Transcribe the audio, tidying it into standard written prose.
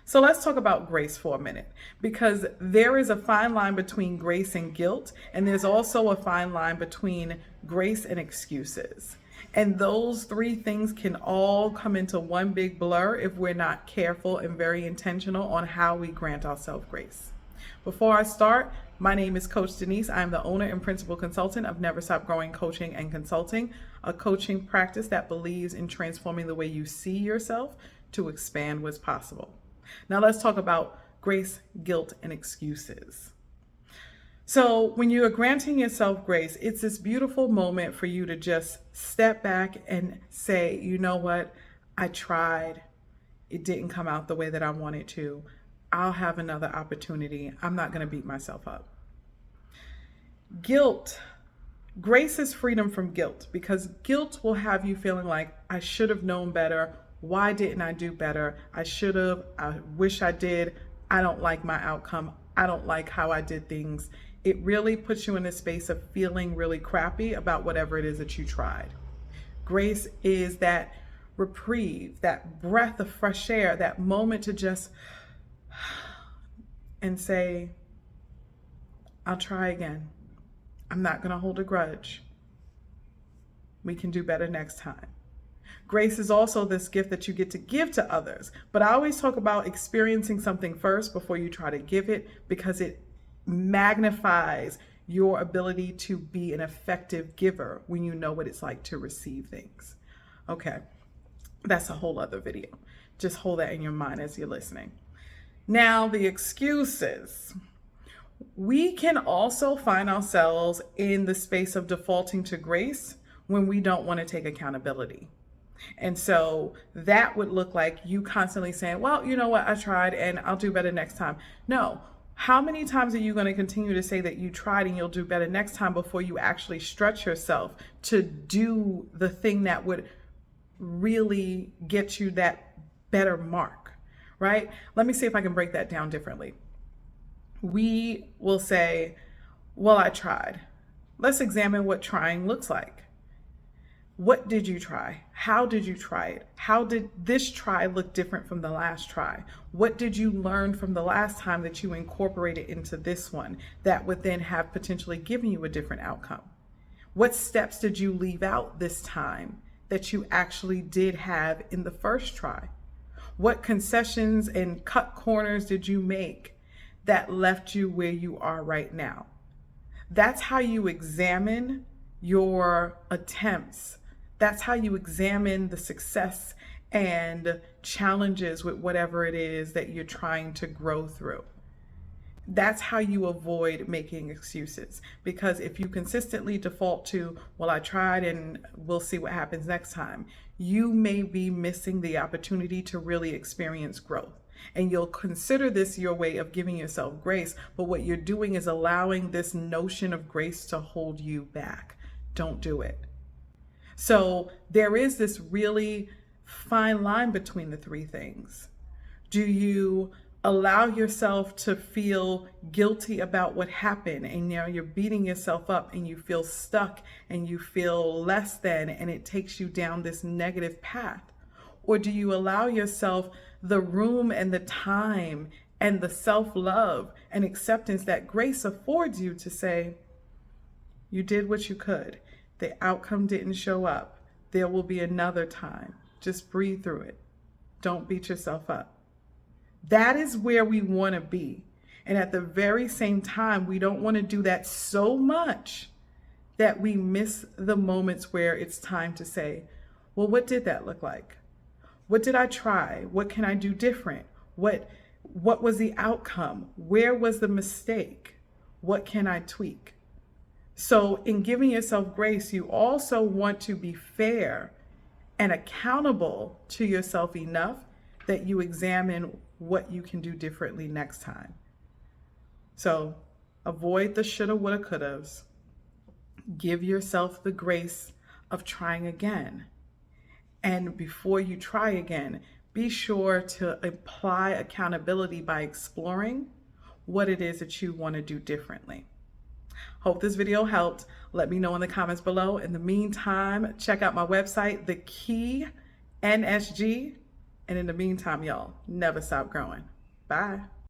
So let's talk about grace for a minute, because there is a fine line between grace and guilt, and there's also a fine line between grace and excuses. And those three things can all come into one big blur if we're not careful and very intentional on how we grant ourselves grace. Before I start, my name is Coach Denise. I'm the owner and principal consultant of NeverStopGrowing Coaching and Consulting, a coaching practice that believes in transforming the way you see yourself to expand what's possible. Now let's talk about grace, guilt, and excuses. So when you are granting yourself grace, it's this beautiful moment for you to just step back and say, you know what, I tried. It didn't come out the way that I wanted to. I'll have another opportunity. I'm not going to beat myself up. Guilt. Grace is freedom from guilt, because guilt will have you feeling like, I should have known better. Why didn't I do better? I should have. I wish I did. I don't like my outcome. I don't like how I did things. It really puts you in a space of feeling really crappy about whatever it is that you tried. Grace is that reprieve, that breath of fresh air, that moment to just and say, I'll try again. I'm not going to hold a grudge. We can do better next time. Grace is also this gift that you get to give to others. But I always talk about experiencing something first before you try to give it, because it magnifies your ability to be an effective giver when you know what it's like to receive things. Okay, that's a whole other video. Just hold that in your mind as you're listening. Now, the excuses. We can also find ourselves in the space of defaulting to grace when we don't want to take accountability. And so that would look like you constantly saying, well, you know what, I tried and I'll do better next time. No. How many times are you going to continue to say that you tried and you'll do better next time before you actually stretch yourself to do the thing that would really get you that better mark, right? Let me see if I can break that down differently. We will say, well, I tried. Let's examine what trying looks like. What did you try? How did you try it? How did this try look different from the last try? What did you learn from the last time that you incorporated into this one that would then have potentially given you a different outcome? What steps did you leave out this time that you actually did have in the first try? What concessions and cut corners did you make that left you where you are right now? That's how you examine your attempts. That's how you examine the success and challenges with whatever it is that you're trying to grow through. That's how you avoid making excuses. Because if you consistently default to, well, I tried and we'll see what happens next time, you may be missing the opportunity to really experience growth. And you'll consider this your way of giving yourself grace, but what you're doing is allowing this notion of grace to hold you back. Don't do it. So there is this really fine line between the three things. Do you allow yourself to feel guilty about what happened and now you're beating yourself up and you feel stuck and you feel less than, and it takes you down this negative path? Or do you allow yourself the room and the time and the self-love and acceptance that grace affords you to say, you did what you could. The outcome didn't show up. There will be another time. Just breathe through it. Don't beat yourself up. That is where we want to be. And at the very same time, we don't want to do that so much that we miss the moments where it's time to say, well, what did that look like? What did I try? What can I do different? What was the outcome? Where was the mistake? What can I tweak? So in giving yourself grace, you also want to be fair and accountable to yourself enough that you examine what you can do differently next time. So avoid the shoulda, woulda, couldas. Give yourself the grace of trying again. And before you try again, be sure to apply accountability by exploring what it is that you want to do differently. Hope this video helped. Let me know in the comments below. In the meantime, check out my website, The Key NSG. And in the meantime, y'all, never stop growing. Bye.